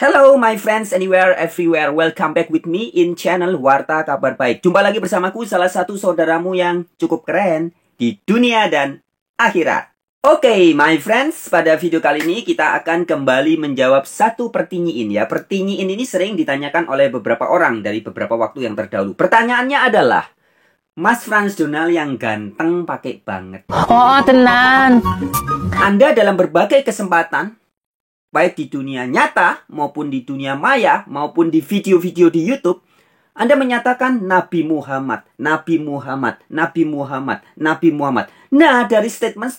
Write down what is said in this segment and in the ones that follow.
Hello my friends anywhere, everywhere. Welcome back with me in channel Warta Kabar Baik. Jumpa lagi bersamaku, salah satu saudaramu yang cukup keren di dunia dan akhirat. Oke, my friends, pada video kali ini kita akan kembali menjawab satu pertanyaan ya. Pertanyaan ini sering ditanyakan oleh beberapa orang dari beberapa waktu yang terdahulu. Pertanyaannya adalah, Mas Frans Donald yang ganteng pakai banget. Oh, tenan. Anda dalam berbagai kesempatan, baik di dunia nyata maupun di dunia maya maupun di video-video di YouTube, Anda menyatakan Nabi Muhammad, Nabi Muhammad, Nabi Muhammad, Nabi Muhammad. Nah, dari statement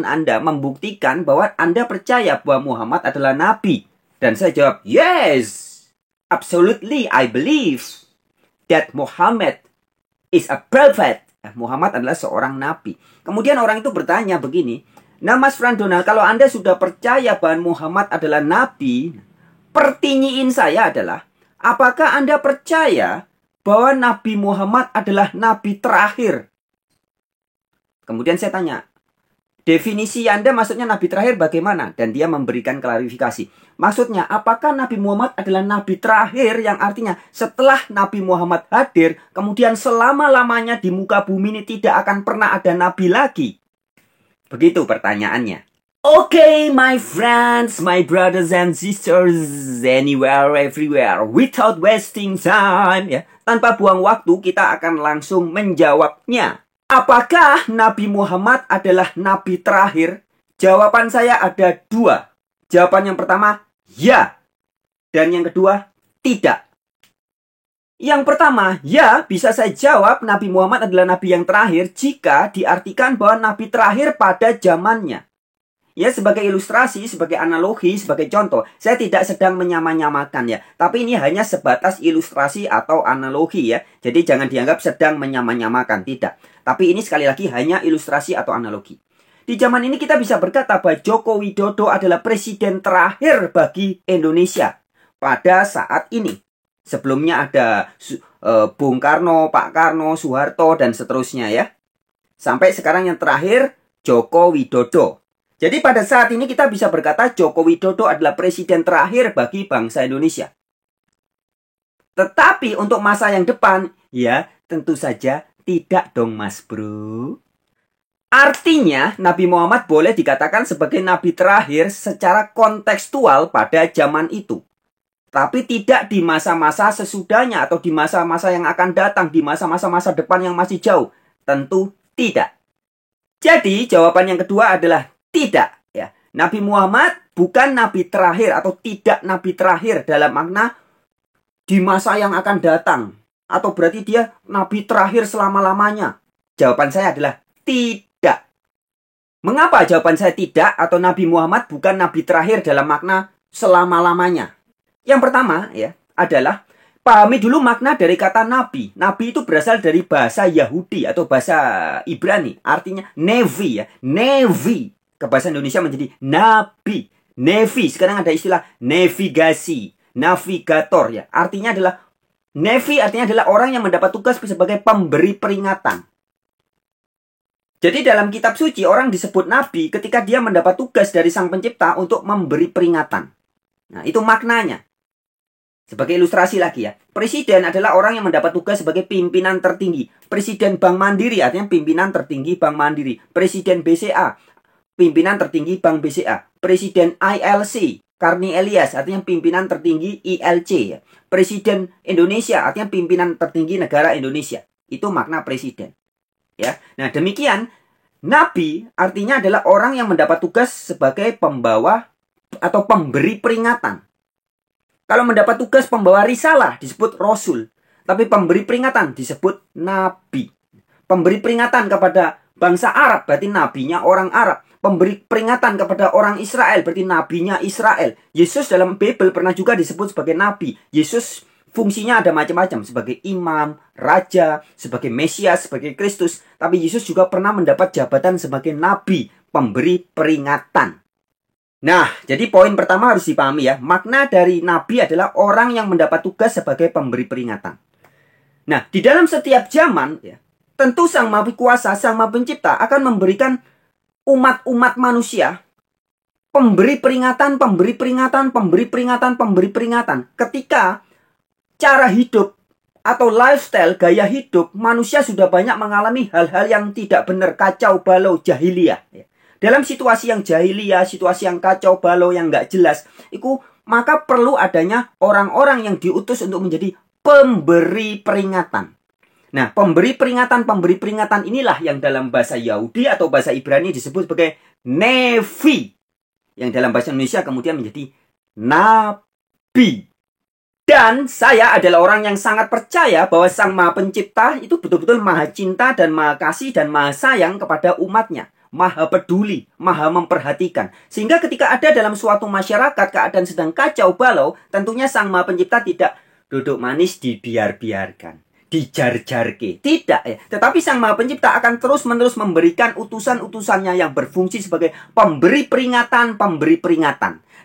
Anda membuktikan bahwa Anda percaya bahwa Muhammad adalah Nabi. Dan saya jawab, yes, absolutely, I believe that Muhammad is a prophet. Muhammad adalah seorang Nabi. Kemudian orang itu bertanya begini, nah Mas Frans Donald, kalau Anda sudah percaya bahwa Muhammad adalah Nabi, pertanyaan saya adalah, apakah Anda percaya bahwa Nabi Muhammad adalah Nabi terakhir? Kemudian saya tanya, definisi Anda maksudnya Nabi terakhir bagaimana? Dan dia memberikan klarifikasi. Maksudnya, apakah Nabi Muhammad adalah Nabi terakhir, yang artinya setelah Nabi Muhammad hadir, kemudian selama-lamanya di muka bumi ini tidak akan pernah ada Nabi lagi? Begitu pertanyaannya. Okay, my friends, my brothers and sisters, anywhere, everywhere, without wasting time, ya, tanpa buang waktu, kita akan langsung menjawabnya. Apakah Nabi Muhammad adalah Nabi terakhir? Jawaban saya ada dua. Jawaban yang pertama, ya. Dan yang kedua, tidak. Yang pertama, ya, bisa saya jawab Nabi Muhammad adalah Nabi yang terakhir jika diartikan bahwa Nabi terakhir pada zamannya. Ya, sebagai ilustrasi, sebagai analogi, sebagai contoh. Saya tidak sedang menyamakan ya. Tapi ini hanya sebatas ilustrasi atau analogi ya. Jadi jangan dianggap sedang menyamakan, tidak. Tapi ini sekali lagi hanya ilustrasi atau analogi. Di zaman ini kita bisa berkata bahwa Joko Widodo adalah presiden terakhir bagi Indonesia pada saat ini. Sebelumnya ada Bung Karno, Pak Karno, Soeharto, dan seterusnya ya. Sampai sekarang yang terakhir, Joko Widodo. Jadi pada saat ini kita bisa berkata Joko Widodo adalah presiden terakhir bagi bangsa Indonesia. Tetapi untuk masa yang depan, ya tentu saja tidak dong mas bro. Artinya Nabi Muhammad boleh dikatakan sebagai Nabi terakhir secara kontekstual pada zaman itu. Tapi tidak di masa-masa sesudahnya atau di masa-masa yang akan datang, di masa-masa depan yang masih jauh. Tentu tidak. Jadi jawaban yang kedua adalah tidak. Ya. Nabi Muhammad bukan Nabi terakhir atau tidak Nabi terakhir dalam makna di masa yang akan datang. Atau berarti dia Nabi terakhir selama-lamanya. Jawaban saya adalah tidak. Mengapa jawaban saya tidak atau Nabi Muhammad bukan Nabi terakhir dalam makna selama-lamanya? Yang pertama ya adalah pahami dulu makna dari kata nabi. Nabi itu berasal dari bahasa Yahudi atau bahasa Ibrani. Artinya nevi ya. Nevi. Ke bahasa Indonesia menjadi nabi. Nevi. Sekarang ada istilah navigasi. Navigator ya. Artinya adalah nevi artinya adalah orang yang mendapat tugas sebagai pemberi peringatan. Jadi dalam kitab suci orang disebut nabi ketika dia mendapat tugas dari Sang Pencipta untuk memberi peringatan. Nah, itu maknanya. Sebagai ilustrasi lagi ya, presiden adalah orang yang mendapat tugas sebagai pimpinan tertinggi. Presiden Bank Mandiri artinya pimpinan tertinggi Bank Mandiri. Presiden BCA, pimpinan tertinggi Bank BCA. Presiden ILC, Karni Elias artinya pimpinan tertinggi ILC ya. Presiden Indonesia artinya pimpinan tertinggi negara Indonesia. Itu makna presiden. Ya. Nah, demikian nabi artinya adalah orang yang mendapat tugas sebagai pembawa atau pemberi peringatan. Kalau mendapat tugas pembawa risalah disebut rasul, tapi pemberi peringatan disebut nabi. Pemberi peringatan kepada bangsa Arab berarti nabinya orang Arab. Pemberi peringatan kepada orang Israel berarti nabinya Israel. Yesus dalam Bible pernah juga disebut sebagai nabi. Yesus fungsinya ada macam-macam, sebagai imam, raja, sebagai Mesias, sebagai Kristus. Tapi Yesus juga pernah mendapat jabatan sebagai nabi, pemberi peringatan. Nah, jadi poin pertama harus dipahami ya. Makna dari nabi adalah orang yang mendapat tugas sebagai pemberi peringatan. Nah, di dalam setiap zaman ya, tentu Sang Maha Kuasa, Sang Maha Pencipta akan memberikan umat-umat manusia pemberi peringatan, pemberi peringatan, pemberi peringatan, pemberi peringatan. Ketika cara hidup atau lifestyle, gaya hidup, manusia sudah banyak mengalami hal-hal yang tidak benar, kacau balau, jahiliyah. Dalam situasi yang jahiliyah, situasi yang kacau balau, yang nggak jelas, maka perlu adanya orang-orang yang diutus untuk menjadi pemberi peringatan. Nah, pemberi peringatan inilah yang dalam bahasa Yahudi atau bahasa Ibrani disebut sebagai Nevi. Yang dalam bahasa Indonesia kemudian menjadi Nabi. Dan saya adalah orang yang sangat percaya bahwa Sang Maha Pencipta itu betul-betul maha cinta dan maha kasih dan maha sayang kepada umatnya. Maha peduli, maha memperhatikan. Sehingga ketika ada dalam suatu masyarakat keadaan sedang kacau balau, tentunya Sang Maha Pencipta tidak duduk manis dibiar-biarkan, dijar-jarke. Tidak ya. Tetapi Sang Maha Pencipta akan terus-menerus memberikan utusan-utusannya yang berfungsi sebagai pemberi peringatan.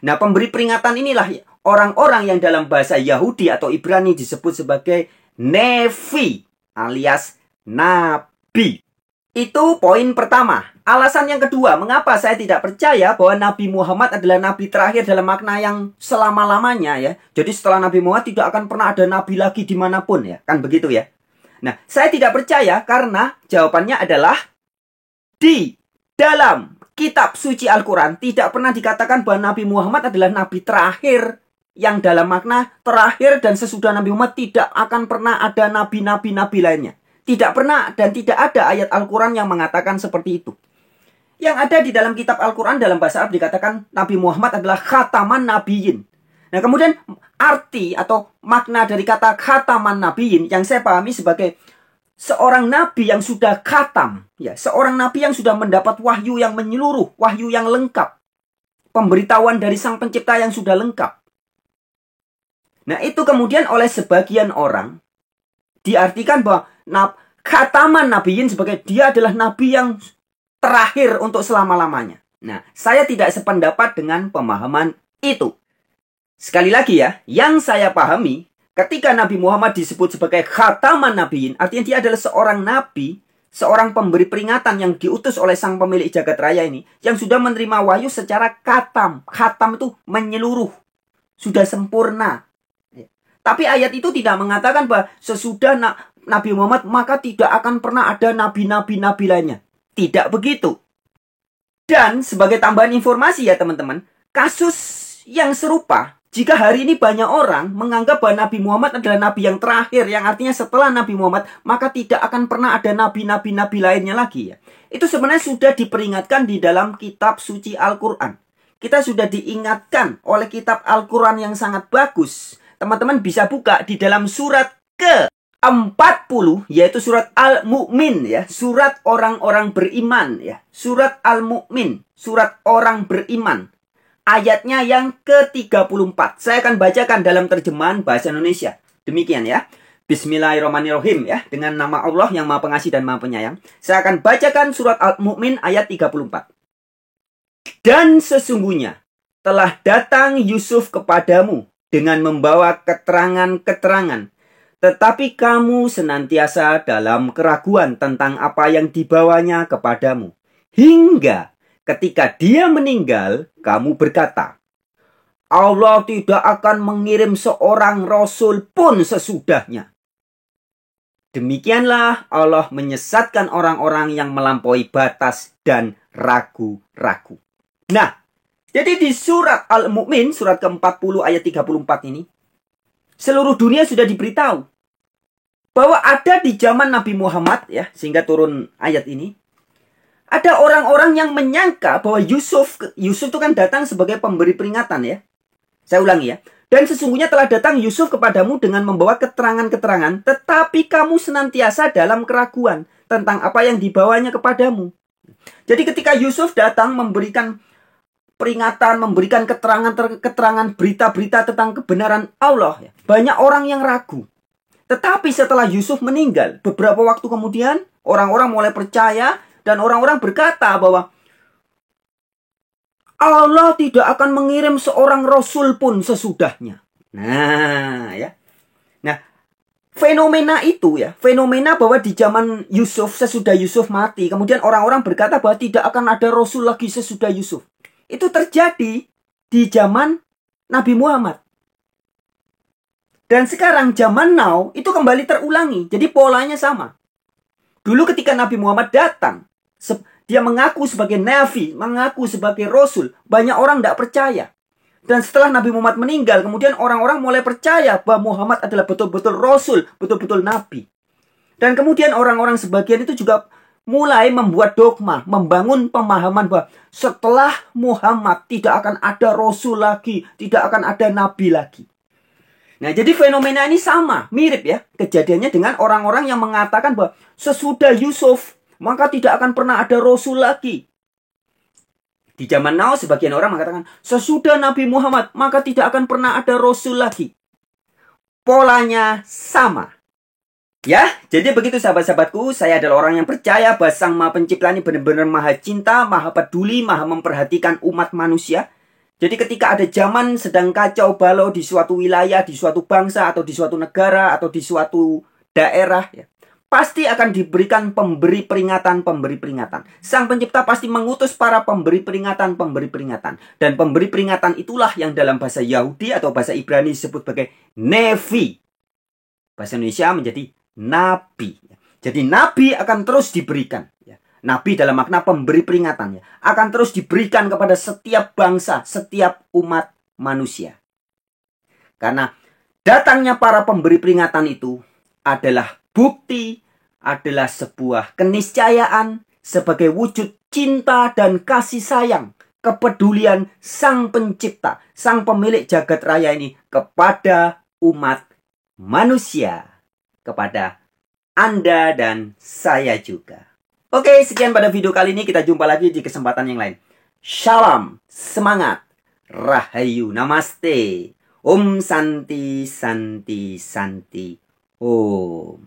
Nah, pemberi peringatan inilah orang-orang yang dalam bahasa Yahudi atau Ibrani disebut sebagai Nevi alias Nabi. Itu poin pertama. Alasan yang kedua, mengapa saya tidak percaya bahwa Nabi Muhammad adalah Nabi terakhir dalam makna yang selama-lamanya ya. Jadi setelah Nabi Muhammad tidak akan pernah ada Nabi lagi dimanapun ya. Kan begitu ya. Nah, saya tidak percaya karena jawabannya adalah di dalam kitab suci Al-Quran tidak pernah dikatakan bahwa Nabi Muhammad adalah Nabi terakhir. Yang dalam makna terakhir dan sesudah Nabi Muhammad tidak akan pernah ada nabi-nabi lainnya. Tidak pernah dan tidak ada ayat Al-Quran yang mengatakan seperti itu. Yang ada di dalam kitab Al-Quran dalam bahasa Arab dikatakan Nabi Muhammad adalah khataman nabiyyin. Nah, kemudian arti atau makna dari kata khataman nabiyyin yang saya pahami sebagai seorang nabi yang sudah khatam, ya, seorang nabi yang sudah mendapat wahyu yang menyeluruh, wahyu yang lengkap. Pemberitahuan dari Sang Pencipta yang sudah lengkap. Nah, itu kemudian oleh sebagian orang diartikan bahwa khataman nabiyyin sebagai dia adalah nabi yang terakhir untuk selama-lamanya. Nah, saya tidak sependapat dengan pemahaman itu. Sekali lagi ya, yang saya pahami ketika Nabi Muhammad disebut sebagai khataman nabiyyin, artinya dia adalah seorang nabi, seorang pemberi peringatan yang diutus oleh Sang Pemilik Jagat Raya ini, yang sudah menerima wahyu secara khatam. Khatam itu menyeluruh, sudah sempurna. Tapi ayat itu tidak mengatakan bahwa sesudah Nabi Muhammad maka tidak akan pernah ada nabi-nabi lainnya. Tidak begitu. Dan sebagai tambahan informasi ya teman-teman, kasus yang serupa, jika hari ini banyak orang menganggap bahwa Nabi Muhammad adalah nabi yang terakhir, yang artinya setelah Nabi Muhammad maka tidak akan pernah ada nabi-nabi lainnya lagi ya. Itu sebenarnya sudah diperingatkan di dalam kitab suci Al-Quran. Kita sudah diingatkan oleh kitab Al-Quran yang sangat bagus. Teman-teman bisa buka di dalam surat ke-40, yaitu surat Al-Mu'min ya, surat orang-orang beriman ya. Surat Al-Mu'min, surat orang beriman. Ayatnya yang ke-34. Saya akan bacakan dalam terjemahan bahasa Indonesia. Demikian ya. Bismillahirrahmanirrahim ya, dengan nama Allah yang Maha Pengasih dan Maha Penyayang. Saya akan bacakan surat Al-Mu'min ayat 34. Dan sesungguhnya telah datang Yusuf kepadamu dengan membawa keterangan-keterangan. Tetapi kamu senantiasa dalam keraguan tentang apa yang dibawanya kepadamu. Hingga ketika dia meninggal, kamu berkata, Allah tidak akan mengirim seorang rasul pun sesudahnya. Demikianlah Allah menyesatkan orang-orang yang melampaui batas dan ragu-ragu. Nah, jadi di surat Al-Mu'min, surat ke-40 ayat 34 ini, seluruh dunia sudah diberitahu bahwa ada di zaman Nabi Muhammad, ya, sehingga turun ayat ini, ada orang-orang yang menyangka bahwa Yusuf itu kan datang sebagai pemberi peringatan ya. Saya ulangi ya. Dan sesungguhnya telah datang Yusuf kepadamu dengan membawa keterangan-keterangan, tetapi kamu senantiasa dalam keraguan tentang apa yang dibawanya kepadamu. Jadi ketika Yusuf datang memberikan peringatan, memberikan keterangan-keterangan, berita-berita tentang kebenaran Allah, banyak orang yang ragu. Tetapi setelah Yusuf meninggal, beberapa waktu kemudian, orang-orang mulai percaya dan orang-orang berkata bahwa Allah tidak akan mengirim seorang rasul pun sesudahnya. Nah, ya. Nah, fenomena itu ya, fenomena bahwa di zaman Yusuf, sesudah Yusuf mati, kemudian orang-orang berkata bahwa tidak akan ada rasul lagi sesudah Yusuf. itu terjadi di zaman Nabi Muhammad. Dan sekarang zaman now itu kembali terulangi. Jadi polanya sama. Dulu ketika Nabi Muhammad datang, dia mengaku sebagai nabi, mengaku sebagai rasul. Banyak orang tidak percaya. Dan setelah Nabi Muhammad meninggal, kemudian orang-orang mulai percaya bahwa Muhammad adalah betul-betul rasul, betul-betul nabi. Dan kemudian orang-orang sebagian itu juga mulai membuat dogma, membangun pemahaman bahwa setelah Muhammad tidak akan ada rasul lagi, tidak akan ada nabi lagi. Nah, jadi fenomena ini sama, mirip ya. Kejadiannya dengan orang-orang yang mengatakan bahwa sesudah Yusuf, maka tidak akan pernah ada rasul lagi. Di zaman now, sebagian orang mengatakan, sesudah Nabi Muhammad, maka tidak akan pernah ada rasul lagi. Polanya sama. Ya, jadi begitu sahabat-sahabatku, saya adalah orang yang percaya bahwa Sang Maha Pencipta ini benar-benar maha cinta, maha peduli, maha memperhatikan umat manusia. Jadi ketika ada zaman sedang kacau balau di suatu wilayah, di suatu bangsa, atau di suatu negara, atau di suatu daerah, ya, pasti akan diberikan pemberi peringatan. Sang Pencipta pasti mengutus para pemberi peringatan. Dan pemberi peringatan itulah yang dalam bahasa Yahudi atau bahasa Ibrani disebut sebagai Nevi. Bahasa Indonesia menjadi nabi. Jadi nabi akan terus diberikan. Nabi dalam makna pemberi peringatan akan terus diberikan kepada setiap bangsa, setiap umat manusia. Karena datangnya para pemberi peringatan itu adalah bukti, adalah sebuah keniscayaan sebagai wujud cinta dan kasih sayang, kepedulian Sang Pencipta, Sang Pemilik jagat raya ini kepada umat manusia, kepada Anda dan saya juga. Oke, sekian pada video kali ini. Kita jumpa lagi di kesempatan yang lain. Shalom, semangat, rahayu, namaste, om santi, santi, santi, om.